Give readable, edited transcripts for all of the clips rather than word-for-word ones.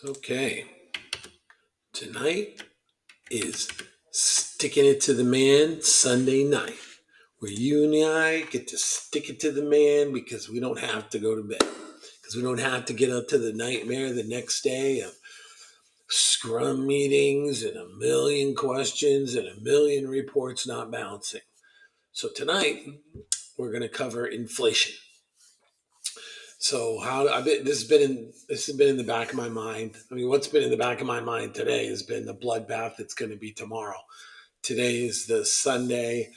Okay, tonight is Sticking It to the Man Sunday night, where you and I get to stick it to the man because we don't have to go to bed. Because we don't have to get up to the nightmare the next day of scrum meetings and a million questions and a million reports not bouncing. So tonight, we're going to cover inflation. So this has been in the back of my mind. I mean, what's been in the back of my mind today has been the bloodbath that's going to be tomorrow. Today is the Sunday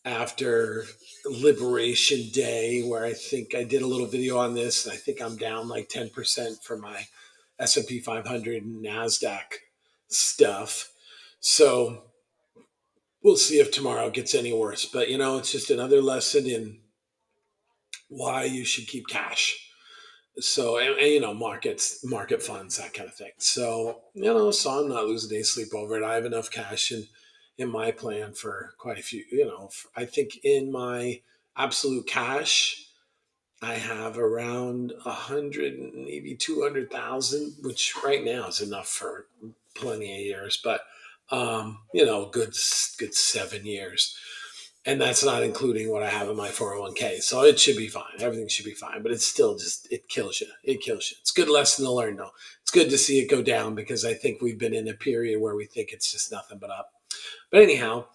after Liberation Day, where I think I did a little video on this. And I think I'm down like 10% for my S&P 500 and Nasdaq stuff. So we'll see if tomorrow gets any worse. But it's just another lesson in why you should keep cash. So market funds, that kind of thing. So so I'm not losing any sleep over it. I have enough cash in my plan for quite a few. I think in my absolute cash, I have around 100, maybe 200,000, which right now is enough for plenty of years. But good 7 years. And that's not including what I have in my 401k. So it should be fine. Everything should be fine. But it's still it kills you. It kills you. It's a good lesson to learn, though. It's good to see it go down because I think we've been in a period where we think it's just nothing but up. But anyhow,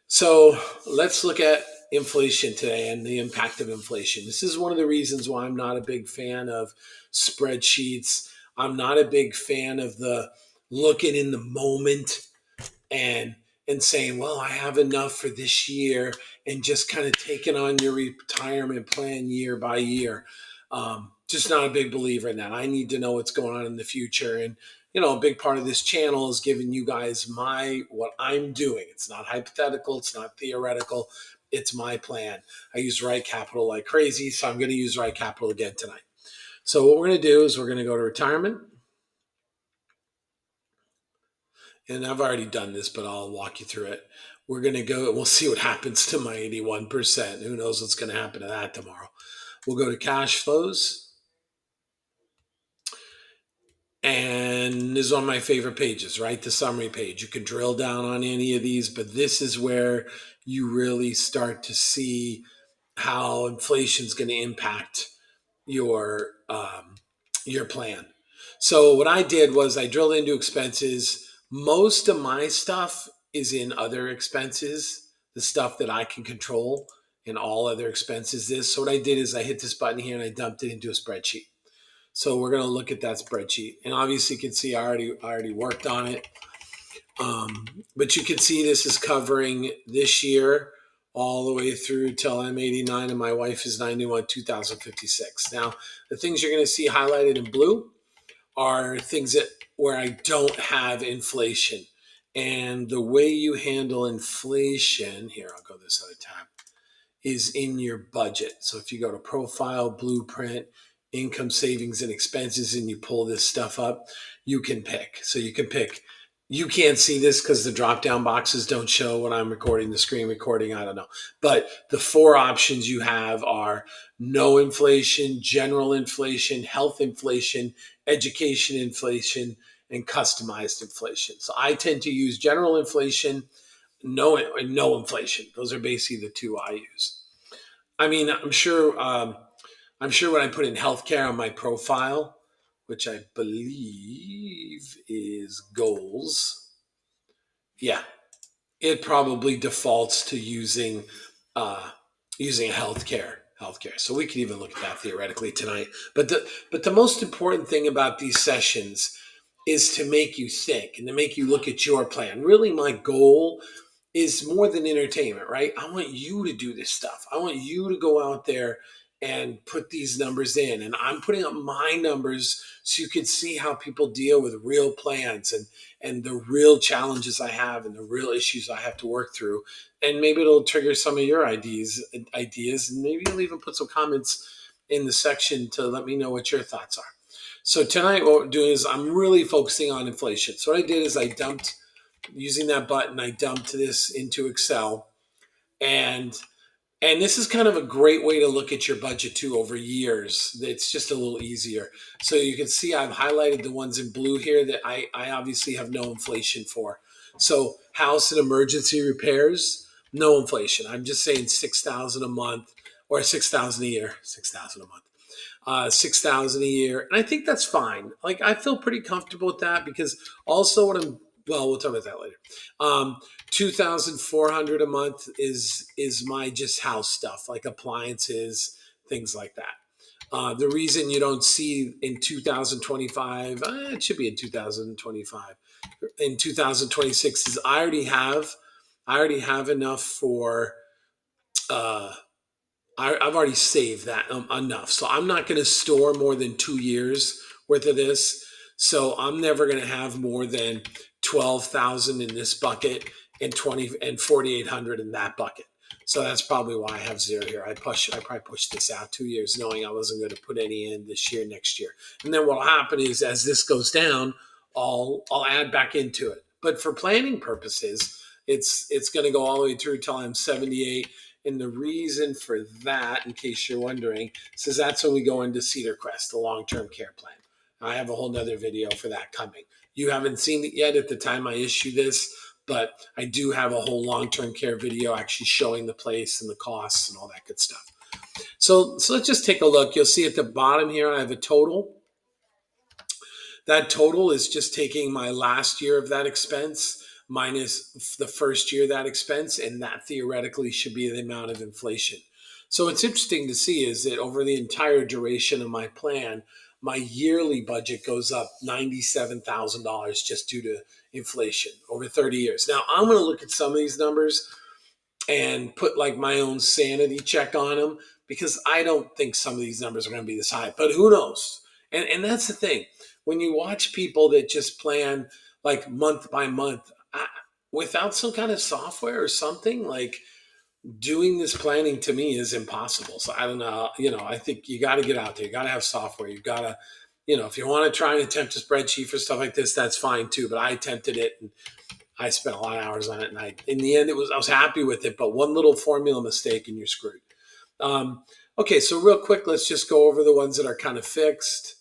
so let's look at inflation today and the impact of inflation. This is one of the reasons why I'm not a big fan of spreadsheets. I'm not a big fan of the looking in the moment and saying, well, I have enough for this year, and just kind of taking on your retirement plan year by year. Just not a big believer in that. I need to know what's going on in the future. And, a big part of this channel is giving you guys what I'm doing. It's not hypothetical. It's not theoretical. It's my plan. I use Right Capital like crazy, so I'm going to use Right Capital again tonight. So what we're going to do is we're going to go to retirement. And I've already done this, but I'll walk you through it. We're going to go, we'll see what happens to my 81%. Who knows what's going to happen to that tomorrow? We'll go to cash flows. And this is one of my favorite pages, right? The summary page. You can drill down on any of these, but this is where you really start to see how inflation is going to impact your plan. So what I did was I drilled into expenses. Most of my stuff is in other expenses, the stuff that I can control, and all other expenses is. So what I did is I hit this button here and I dumped it into a spreadsheet. So we're going to look at that spreadsheet. And obviously you can see I already worked on it. But you can see this is covering this year all the way through till I'm 89 and my wife is 91, 2056. Now, the things you're going to see highlighted in blue are things where I don't have inflation. And the way you handle inflation, here, I'll go this other tab, is in your budget. So if you go to profile, blueprint, income, savings, and expenses, and you pull this stuff up, you can pick. So you can pick. You can't see this because the drop down boxes don't show when I'm recording the screen recording. I don't know. But the four options you have are no inflation, general inflation, health inflation, education inflation, and customized inflation. So I tend to use general inflation, no inflation. Those are basically the two I use. I mean, I'm sure when I put in healthcare on my profile, which I believe is goals, yeah, it probably defaults to using healthcare. So we can even look at that theoretically tonight. But the most important thing about these sessions is to make you think and to make you look at your plan. Really, my goal is more than entertainment, right? I want you to do this stuff. I want you to go out there and put these numbers in. And I'm putting up my numbers so you can see how people deal with real plans and the real challenges I have and the real issues I have to work through. And maybe it'll trigger some of your ideas, and maybe you'll even put some comments in the section to let me know what your thoughts are. So tonight, what we're doing is I'm really focusing on inflation. So what I did is using that button, I dumped this into Excel, and And this is kind of a great way to look at your budget too over years. It's just a little easier. So you can see I've highlighted the ones in blue here that I obviously have no inflation for. So house and emergency repairs, no inflation. I'm just saying 6,000 a month or 6,000 a year, 6,000 a month. 6,000 a year, and I think that's fine. Like I feel pretty comfortable with that because also what I'm well, we'll talk about that later. 2,400 a month is my just house stuff like appliances, things like that. The reason you don't see in 2025, it should be in 2025, in 2026 is I already have enough for uh, I've already saved that enough. So I'm not going to store more than 2 years worth of this. So I'm never going to have more than 12,000 in this bucket and 4,800 in that bucket. So that's probably why I have zero here. I probably pushed this out 2 years knowing I wasn't going to put any in this year, next year. And then what'll happen is as this goes down, I'll add back into it. But for planning purposes, it's going to go all the way through till I'm 78, and the reason for that, in case you're wondering, says that's when we go into Cedar Crest, the long-term care plan. I have a whole nother video for that coming. You haven't seen it yet at the time I issue this, but I do have a whole long-term care video actually showing the place and the costs and all that good stuff. So let's just take a look. You'll see at the bottom here, I have a total. That total is just taking my last year of that expense minus the first year of that expense, and that theoretically should be the amount of inflation. So what's interesting to see is that over the entire duration of my plan, my yearly budget goes up $97,000 just due to inflation over 30 years. Now, I'm going to look at some of these numbers and put like my own sanity check on them because I don't think some of these numbers are going to be this high, but who knows? And that's the thing. When you watch people that just plan like month by month without some kind of software or something, like doing this planning to me is impossible. So I don't know, I think you got to get out there. You got to have software. You've got to, if you want to try and attempt a spreadsheet for stuff like this, that's fine too. But I attempted it and I spent a lot of hours on it, and in the end, I was happy with it. But one little formula mistake, and you're screwed. Okay, so real quick, let's just go over the ones that are kind of fixed.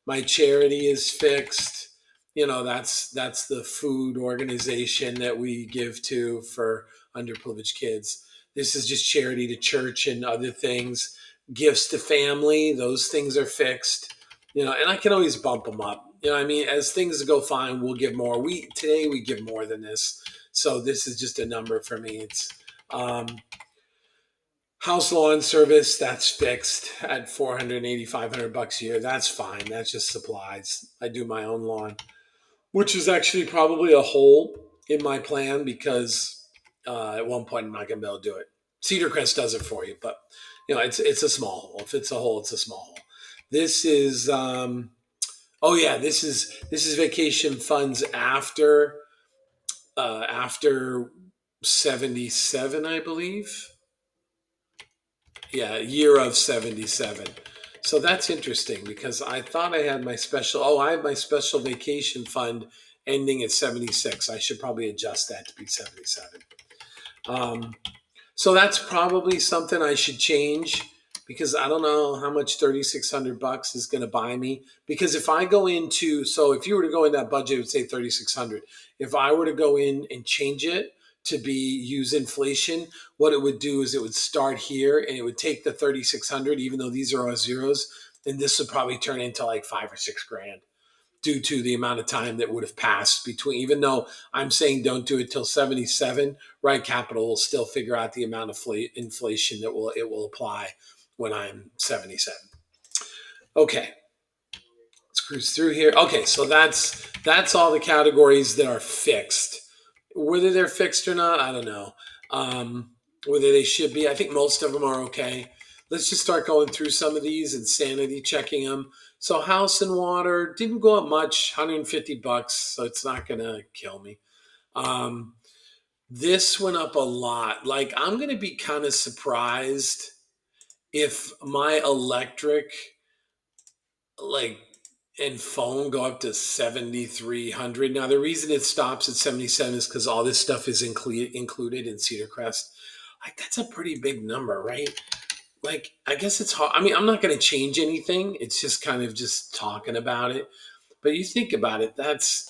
My charity is fixed. That's the food organization that we give to for underprivileged kids. This is just charity to church and other things. Gifts to family, those things are fixed. And I can always bump them up. I mean, as things go fine, we'll give more. Today we give more than this, so this is just a number for me. It's house lawn service, that's fixed at 480, $500 a year. That's fine. That's just supplies. I do my own lawn, which is actually probably a hole in my plan because at one point I'm not going to be able to do it. Cedar Crest does it for you, but it's a small hole. If it's a hole, it's a small hole. This is this is vacation funds after 77, I believe. Yeah, year of 77. So that's interesting because I thought I had my I have my special vacation fund ending at 76. I should probably adjust that to be 77. So that's probably something I should change because I don't know how much $3,600 is going to buy me. Because if I go if you were to go in that budget, it would say 3,600. If I were to go in and change it to use inflation, what it would do is it would start here and it would take the 3,600, even though these are all zeros, and this would probably turn into like $5 or $6,000 due to the amount of time that would have passed between. Even though I'm saying don't do it till 77, Right Capital will still figure out the amount of inflation that it will apply when I'm 77. Okay, let's cruise through here. Okay, so that's all the categories that are fixed. Whether they're fixed or not, I don't know. Whether they should be, I think most of them are okay. Let's just start going through some of these and sanity checking them. So house and water didn't go up much, $150, so it's not gonna kill me. This went up a lot. Like I'm gonna be kind of surprised if my electric, and phone go up to 7,300. Now the reason it stops at 77 is because all this stuff is included in Cedar Crest. Like that's a pretty big number, right? Like I guess it's hard. I mean, I'm not going to change anything. It's just kind of just talking about it. But you think about it, that's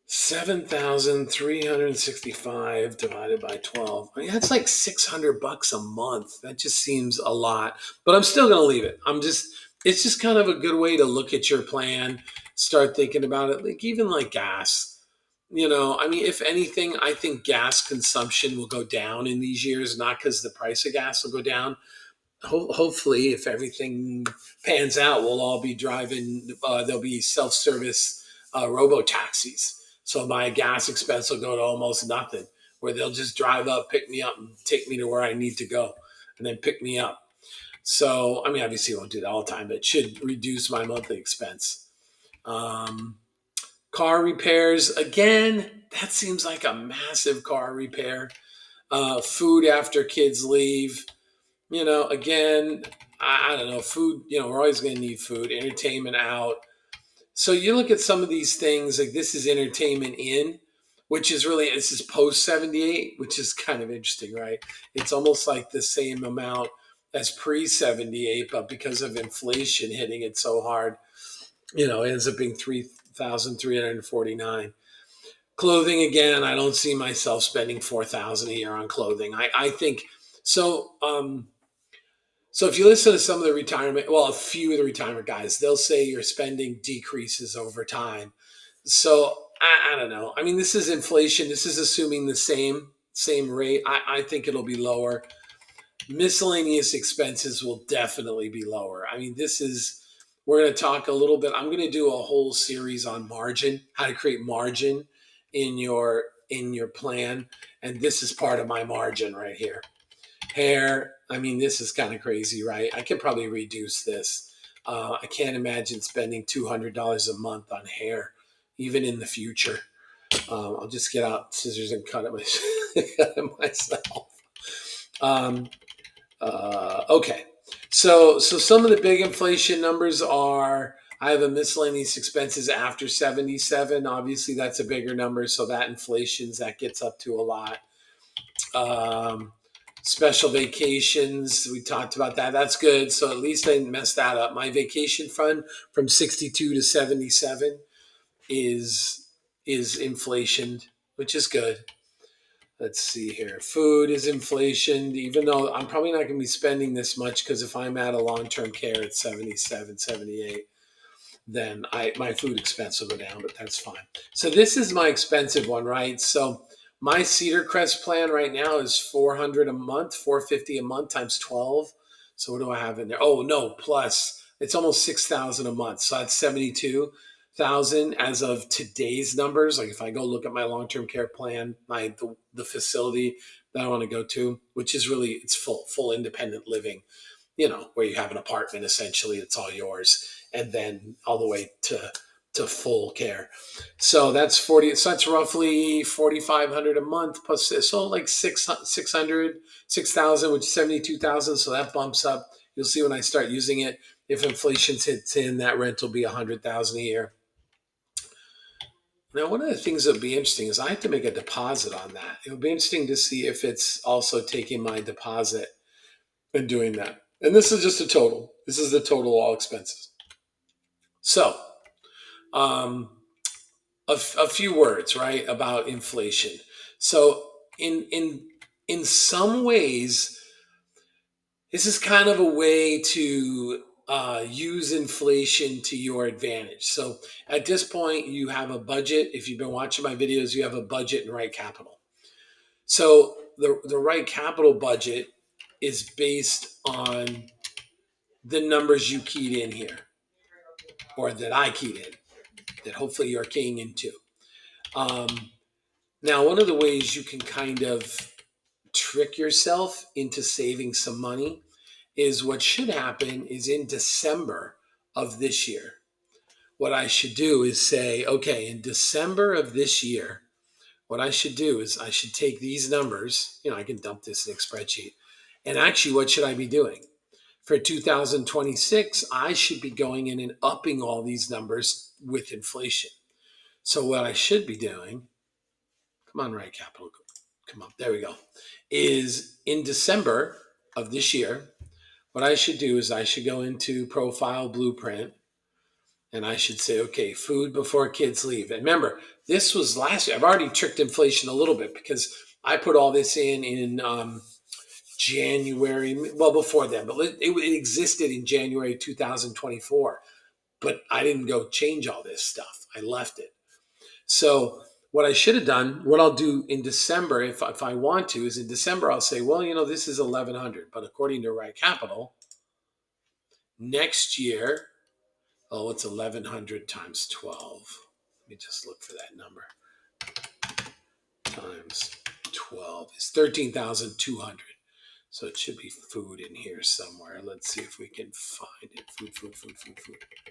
7,365 divided by 12. I mean, that's like $600 a month. That just seems a lot, but I'm still going to leave it. It's just kind of a good way to look at your plan, start thinking about it. Like, even like gas, I mean, if anything, I think gas consumption will go down in these years, not because the price of gas will go down. Hopefully, if everything pans out, we'll all be driving. There'll be self-service robo taxis, so my gas expense will go to almost nothing. Where they'll just drive up, pick me up, and take me to where I need to go, and then pick me up. So, I mean, obviously, I won't do that all the time, but it should reduce my monthly expense. Um, Car repairs, again, that seems like a massive car repair. Food after kids leave, again, I don't know, food, we're always going to need food, entertainment out. So you look at some of these things, like this is entertainment in, this is post 78, which is kind of interesting, right? It's almost like the same amount as pre 78, but because of inflation hitting it so hard, it ends up being 3,349. Clothing, again, I don't see myself spending 4,000 a year on clothing. I think so. So if you listen to some of the a few of the retirement guys, they'll say your spending decreases over time. So I don't know. I mean, this is inflation. This is assuming the same rate. I think it'll be lower. Miscellaneous expenses will definitely be lower. I mean, we're going to talk a little bit. I'm going to do a whole series on margin, how to create margin in your plan, and this is part of my margin right here. Hair, I mean, this is kind of crazy, right? I could probably reduce this. I can't imagine spending $200 a month on hair, even in the future. I'll just get out scissors and cut it myself. Okay, so some of the big inflation numbers are. I have a miscellaneous expenses after 77. Obviously, that's a bigger number, so that gets up to a lot. Special vacations, we talked about that. That's good. So at least I didn't mess that up. My vacation fund from 62 to 77 is inflation, which is good. Let's see here. Food is inflation, even though I'm probably not going to be spending this much, because if I'm at a long-term care at 77, 78, then my food expense will go down, but that's fine. So this is my expensive one, right? So my Cedar Crest plan right now is 400 a month, 450 a month times 12. So what do I have in there? Oh no, plus it's almost 6,000 a month. So that's 72,000 as of today's numbers. Like if I go look at my long-term care plan, the facility that I want to go to, which is really, it's full independent living, where you have an apartment, essentially, it's all yours, and then all the way to full care. So that's 40. So that's roughly 4,500 a month plus this. So like 6,000, which is 72,000. So that bumps up. You'll see when I start using it. If inflation hits in, that rent will be 100,000 a year. Now, one of the things that would be interesting is I have to make a deposit on that. It would be interesting to see if it's also taking my deposit and doing that. And this is just a total. This is the total all expenses. So, a few words, right, about inflation. So, in some ways, this is kind of a way to use inflation to your advantage. So, at this point, you have a budget. If you've been watching my videos, you have a budget and right capital. So, the right capital budget is based on the numbers you keyed in here, or that I keyed in, that hopefully you're keying into. Now, one of the ways you can kind of trick yourself into saving some money is what should happen is in December of this year. What I should do is say, okay, in December of this year, what I should do is I should take these numbers, I can dump this in a spreadsheet, and actually, what should I be doing? For 2026, I should be going in and upping all these numbers with inflation. So what I should be doing, come on, right capital, come up, there we go, is in December of this year, what I should do is I should go into Profile Blueprint and I should say, okay, food before kids leave. And remember, this was last year. I've already tricked inflation a little bit because I put all this in January, well, before then, but it existed in January 2024. But I didn't go change all this stuff. I left it. So what I should have done, what I'll do in December, if I want to, is in December I'll say, well, this is 1,100, but according to Right Capital, next year, oh, it's 1,100 times 12. Let me just look for that number. Times 12 is 13,200. So it should be food in here somewhere. Let's see if we can find it. Food.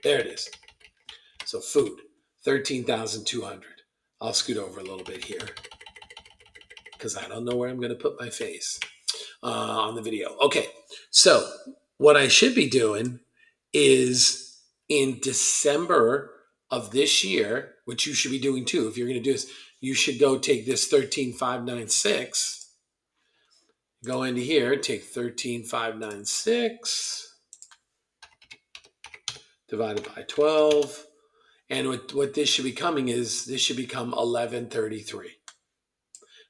There it is. So food, 13,200. I'll scoot over a little bit here because I don't know where I'm going to put my face on the video. Okay, so what I should be doing is in December of this year, which you should be doing too, if you're going to do this, you should go take this 13,596, go into here, take 13,596 divided by 12. And what this should be coming is, this should become 1133.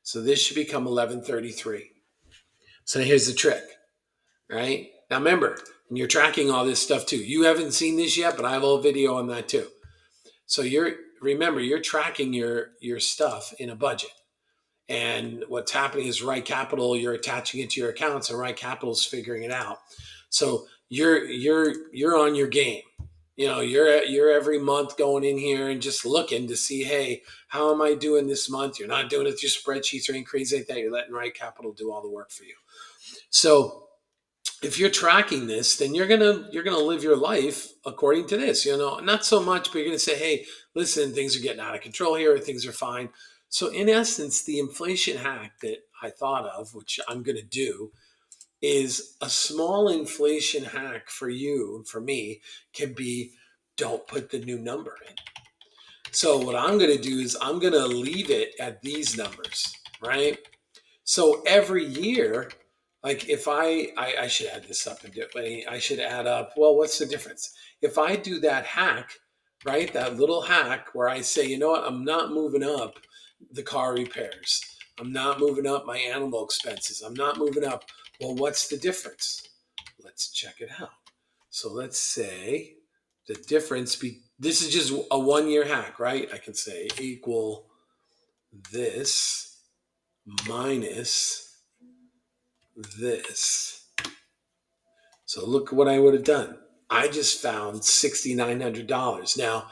So this should become 1133. So here's the trick, right? Now remember, and you're tracking all this stuff too. You haven't seen this yet, but I have a whole video on that too. So remember, you're tracking your stuff in a budget. And what's happening is Right Capital, you're attaching it to your accounts, and Right Capital is figuring it out. So you're on your game. You're every month going in here and just looking to see, hey, how am I doing this month? You're not doing it with your spreadsheets or anything crazy like that. You're letting Right Capital do all the work for you. So if you're tracking this, then you're gonna live your life according to this. Not so much, but you're gonna say, hey, listen, things are getting out of control here, or things are fine. So in essence, the inflation hack that I thought of, which I'm gonna do, is a small inflation hack for you and for me can be, don't put the new number in. So what I'm going to do is I'm going to leave it at these numbers, right? So every year, like if I should add this up and do it, I should add up, well, what's the difference? If I do that hack, right, that little hack where I say, you know what, I'm not moving up the car repairs. I'm not moving up my animal expenses. I'm not moving up. Well, what's the difference? Let's check it out. So let's say the difference, this is just a 1 year hack, right? I can say equal this minus this. So look what I would have done. I just found $6,900. Now,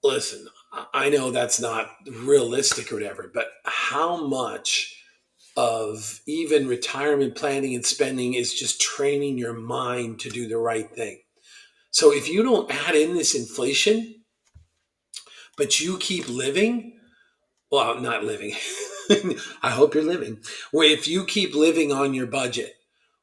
listen, I know that's not realistic or whatever, but how much of even retirement planning and spending is just training your mind to do the right thing? So if you don't add in this inflation, but you keep living, well, not living. I hope you're living. Well, if you keep living on your budget,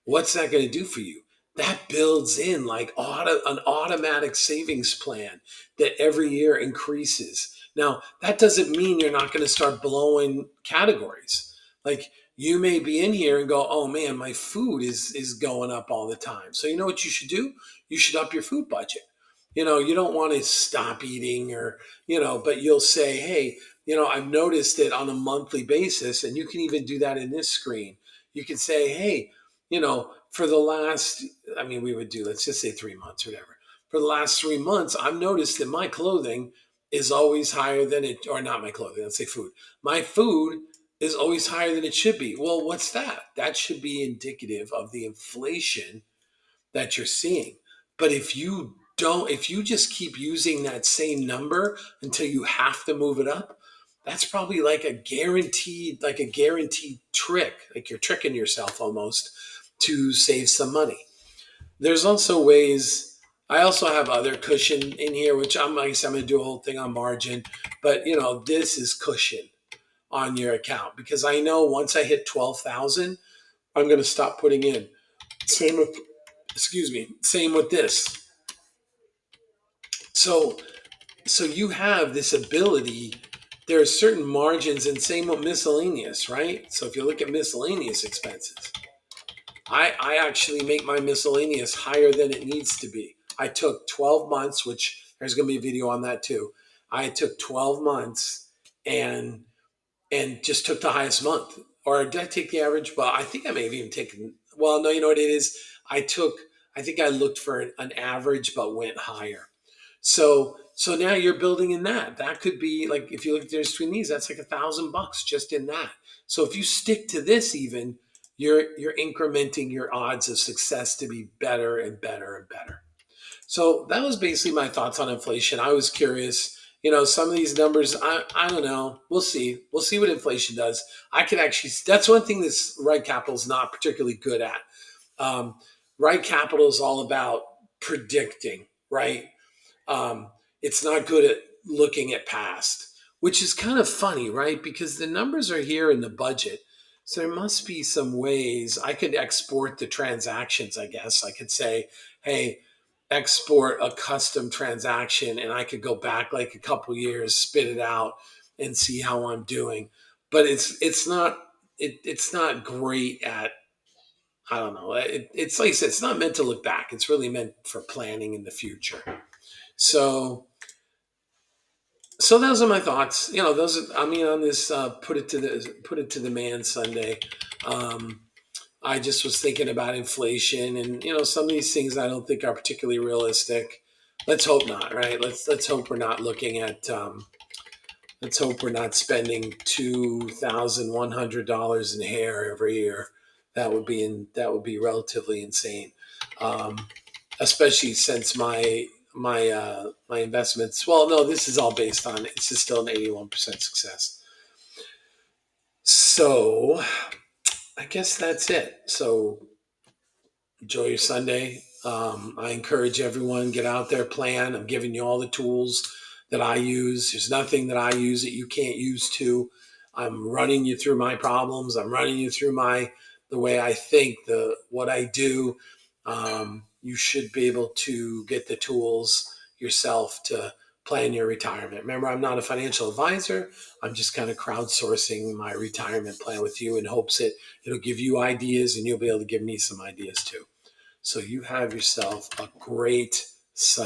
what's that going to do for you? That builds in like an automatic savings plan that every year increases. Now, that doesn't mean you're not going to start blowing categories. Like you may be in here and go, oh man, my food is going up all the time. So you know what you should do? You should up your food budget. You don't want to stop eating or, but you'll say, hey, I've noticed it on a monthly basis, and you can even do that in this screen. You can say, hey, for the last, we would do, let's just say 3 months or whatever. For the last 3 months, I've noticed that my clothing is always higher than it, or not my clothing, let's say food. My food is always higher than it should be. Well, what's that? That should be indicative of the inflation that you're seeing. But if you just keep using that same number until you have to move it up, that's probably like a guaranteed trick. Like you're tricking yourself almost to save some money. There's also ways. I also have other cushion in here, which I'm going to do a whole thing on margin. But this is cushion on your account because I know once I hit 12,000, I'm going to stop putting in. Same with this. So you have this ability there are certain margins, and same with miscellaneous, right? So if you look at miscellaneous expenses, I actually make my miscellaneous higher than it needs to be. I took 12 months, which there's going to be a video on that too. I took 12 months and just took the highest month. Or did I take the average? Well, I think I may have even taken, well, no, you know what it is? I took, I think I looked for an average but went higher. So now you're building in that. That could be like, if you look at the difference between these, that's like $1,000 just in that. So if you stick to this, even you're incrementing your odds of success to be better and better and better. So that was basically my thoughts on inflation. I was curious, some of these numbers, I don't know. We'll see. We'll see what inflation does. I could actually, that's one thing this Right Capital is not particularly good at. Um, right Capital is all about predicting, right? It's not good at looking at past, which is kind of funny, right? Because the numbers are here in the budget. So there must be some ways I could export the transactions, I guess. I could say, hey, export a custom transaction and I could go back like a couple years, spit it out and see how I'm doing. But it's not great at, I don't know. It's like I said, it's not meant to look back. It's really meant for planning in the future. So those are my thoughts. On this put it to the man Sunday. Um, I just was thinking about inflation, and some of these things I don't think are particularly realistic. Let's hope not, right? Let's hope we're not looking at. Let's hope we're not spending $2,100 in hair every year. That would be relatively insane, um, especially since my investments. Well, no, this is all based on, it's just still an 81% success. So I guess that's it. So enjoy your Sunday. I encourage everyone, get out there, plan. I'm giving you all the tools that I use. There's nothing that I use that you can't use too. I'm running you through my problems. I'm running you through the way I think, what I do. You should be able to get the tools yourself to plan your retirement. Remember, I'm not a financial advisor. I'm just kind of crowdsourcing my retirement plan with you in hopes that it'll give you ideas and you'll be able to give me some ideas too. So you have yourself a great Sunday.